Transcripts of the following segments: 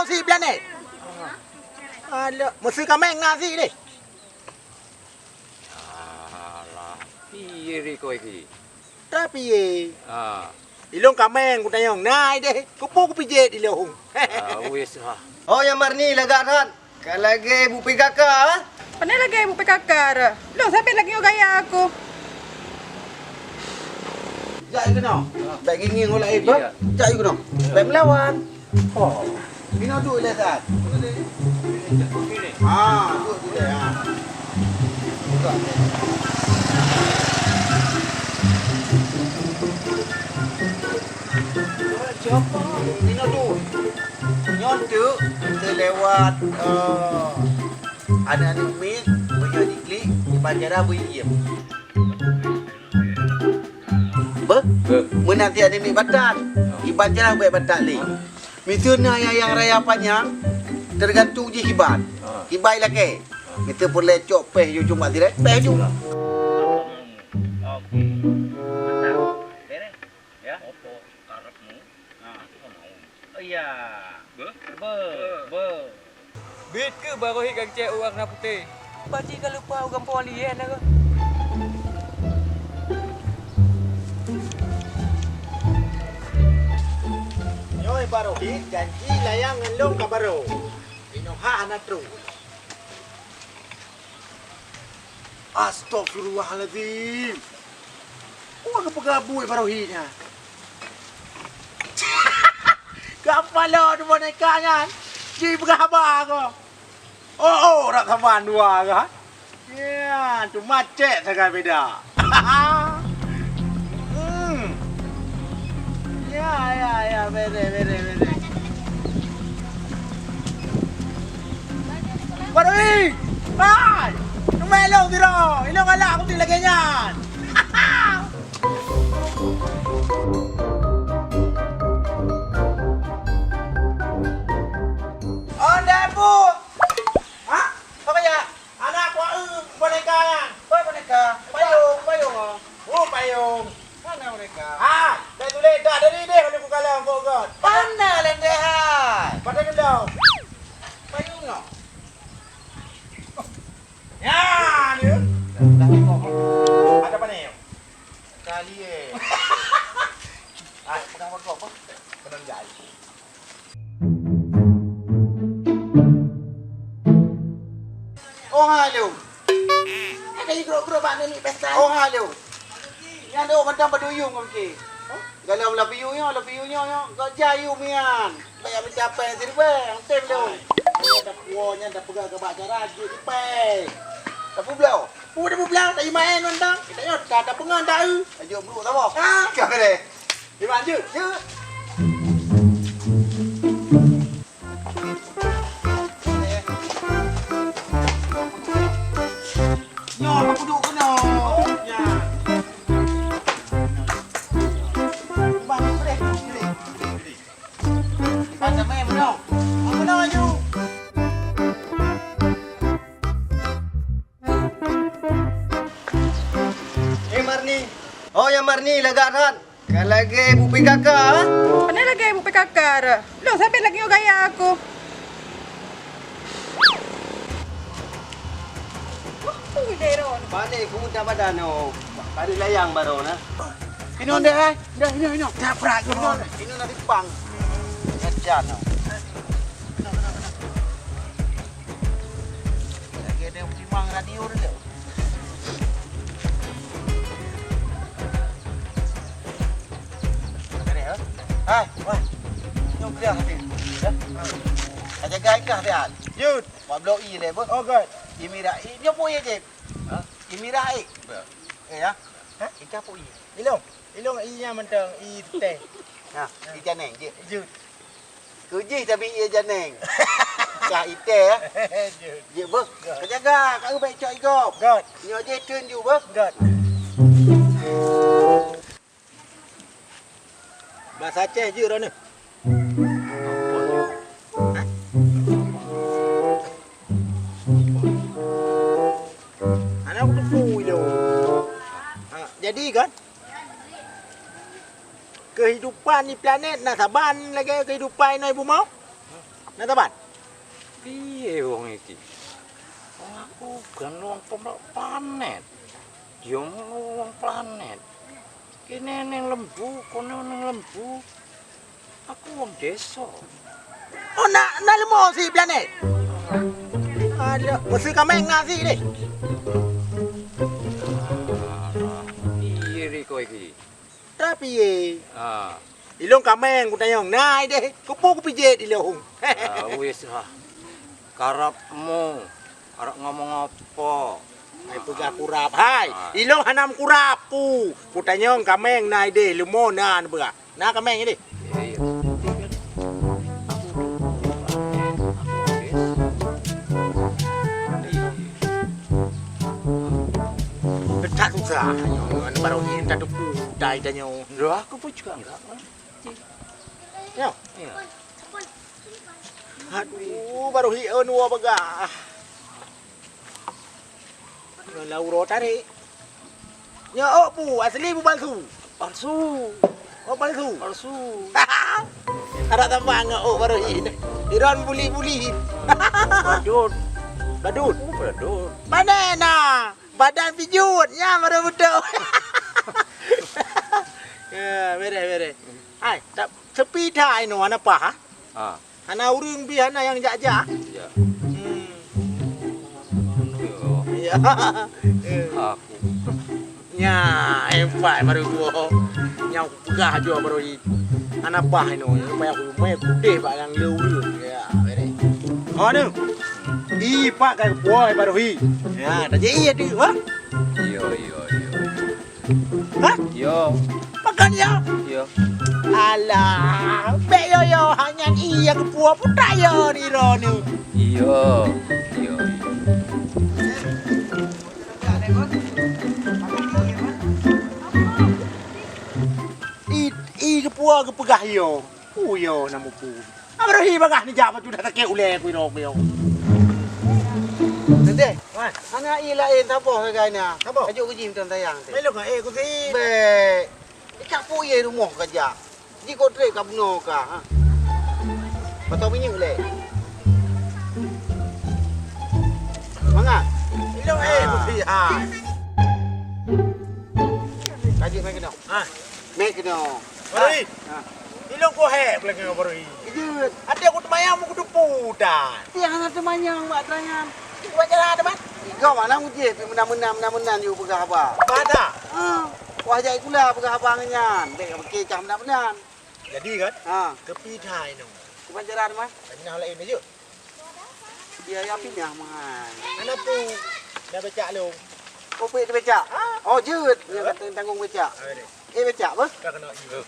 si planet. Alah, mesti kameng nasi ni. Alah, piye ri kowe iki? Tapi ye. Ah, Ilong kameng ku tayong nai deh. Kupu ku pijet ilong. wis ah. Oh ya Marni lagaran. Kalagi bu kakak. Panay lagi ibu pekakar. Lo, sabi lagi yung gaya ako. Jai ke no? Baik ingin ngolah ibu. Jai ke no? Baik melawan. Oh. Ini tu le sat. Ah, tu le ah. Buka. Siapa? Ini tu. Nyontu kita lewat anak-anak mit punya diklik di bandara Buiem. Menanti ada mit batat. Di bandara baik batat ni. Mituna yang raya panjang tergantung je hibat. Hibai lagi. Kita boleh cok peh you cuma tidak peh you. Bit ke baru hik cek warna putih. Baji kalau lupa orang Puan-Lian ke. Nyoy baru hit janji layang ngelong ka baru. Inoha anak tru. Astagfirullahaladzim. Oh, kepegabui baru hitnya. Kapalo tu boneka kan? Ji berapa kau? Oh, nak sama dua kan? Ya, tu macet sangat beda. Ya, bere. Baru hai, tu melong tu ro, ilong alak aku tu lagi nyan. Payung. Mana mereka? Dah tulis dah dari dia boleh buka lam kau god. Mana lendehan? Pada dulu. Payung no. Ya, ni. Dah tengok. Ada apa ni? Kali Pegang waktu apa? Pegang jari. Oh, halo. Ada grup-grup mana ni pesta? Oh, halo. Yang ada macam berduyung kau ke? Kalau lapiunya ya. Kau jayu mian. Bayar macam apa yang sini bang? Tem tu. Ini dah puanya dah pegang ke baca rajuk ni bang. Dah pulau. Dah pulau. Tak main mandang. Kita yo dah pengan dah. Ajuk bulu tak apa? Kau ni. Di mana je? Nyo, aku duduk kena. Ya. Pada main benar. Apa nak maju? Marni. Oh ya Marni lagaran. Kalagi bu kakak. Panay lagi ibu pekakar. Lo, sabi lagi yung gaya ako. Balik pumunta ba dano? Bali layang baro na. Ini dah. Ini. Dah prak ini. Ini nanti pang. Ngajan no. Lagi ada timang radio dia. Hai, wah. Nyom dia hati. Ya. Aja gai kah dia? Yud. Buat blok I le, bos. Oh, good. Imirai. Dia punya je. Ha? Imirai. Ya. Ha? Kita pu I. Ilong I-nya mentang I teh. Nah, I janeng je. Yud. Kuji tapi I janeng. Kah ite ya. Je, bos. Jaga, kau baik cok igop. God. Nyo je tun ju, bos. God. Bahasa Aceh je dah ni. Anak aku tu itu. Jadi kan? Kehidupan di planet nak saban lagi kehidupan ni ibu mau? Nah teman. Piye wong iki? Wong aku bukan wong planet. Yo wong planet. Kene ning lembu, kono ning lembu. Aku wong desa. Oh nak lemo si planet. Ada mesti kameng ngasih deh. Piye riko iki? Tapi ye. Ah, Ilong kameng ku tanyong nai deh. Kupu pijet ilong. wis lah. Karepmu arep ngomong apa? Ai pega kurap. Hai, ilong hanam kurapu. Ku tanyong kameng nai deh lemo na bega. Nah kameng ini. Iya. Tak susah. Anu baru ini tak duku dai tanyong. Loh, aku pun juga enggak ngerti. Ya. Iya. Aduh, baru hiun wa bega. Lauro tarik. Ya oh bu, asli bu palsu. Palsu. Oh palsu. Palsu. Ada tambah enggak oh baru ini. Iran buli-buli. Badut. Badut. Badut. Mana nah? Badan pijut. Ya baru betul. Ya, bere. Ai, tak sepi dah ino ana apa ha? Ah, Ana urang bi ana yang jajak. ya. Yo, Ya. aku. Nya, empat baru gua. Yang pegah juga baru ini. Ana apa ino? Supaya aku mai gede pak yang leu. Ya, bere. Oh nu. I pak kai boy baru hi. Ya, dah jadi tu, ha? Yo. Ha? Yo. Makan ya. Yo. Alah, be yo hanya iya ke puak putra yo ni ronu. Yo. I ke puak ke pegah yo. Yo namu pu. Abro hi bagah ni jabat sudah tak ule ku ro yo. Tete, wan, ana i lain tapo kai na. Tapo? Ajuk ke jim ton tayang te. Melo ka ku si. Be. Ikan pu ye rumah kerja. Di kotre ka buno ka. Ha. Patau minyak le. Manga. Ilong ku si ha. Kaji mai kena. Ha. Mai kena. Baroi. Ha. Ilong ko he lagi baroi. Ijut. Ada ku temayang ku dupu dah. Tiang ana temayang mak terangan. Wajar ada man. Kau mana muje menam-menam you pegah apa? Pada. Wah jai kula pegah apa ngan. Dek ke cam menam. Jadi kan? Ha. Kepi thai no. Kepanjaran mah? Nah lain aja. Dia ya pindah mah. Ana pu. Dah becak lu. Kopi dah becak. Oh jeut. Dia tanggung becak. Becak apa? Dah kena you.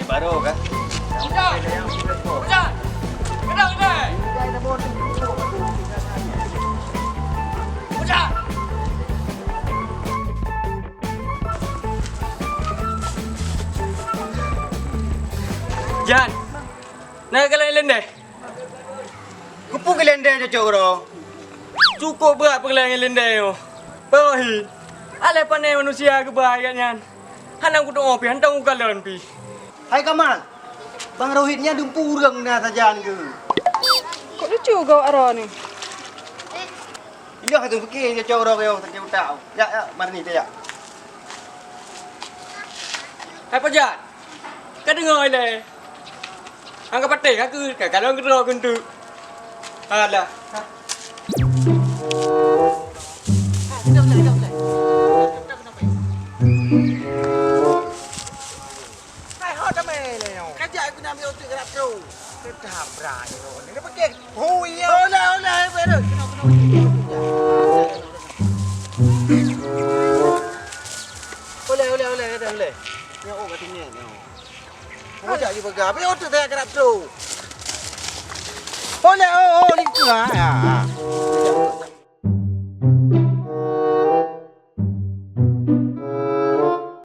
Baru kan? Kedai. Udah. Jan. Nak kalian lendeh. Kupu gelende je coro. Cukup berat pergelangan lendeh yo. Bawahi. Ale pandai manusia kebahagiaan. Hanang ku doa pi, hantang ku kalian pi. Hai Kamal. Bang Rohitnya dumpurang na sajan ke. Kok lucu kau Aro ni? Iya hatu fikir je coro kau tak tahu. Ya, mari ni ya. Hai Pak Jan. Kau dengar le. Angkat patih aku kalau kau kentu. Alah. Kerja aku nak ambil untuk gerak tu. Kita berani tu. Ni pakai hui ya. Olah, betul. Oleh, kata oleh. Ni oh kat sini ni. Kerja je pegang. Ambil untuk saya gerak tu. Oleh, ni tu ah.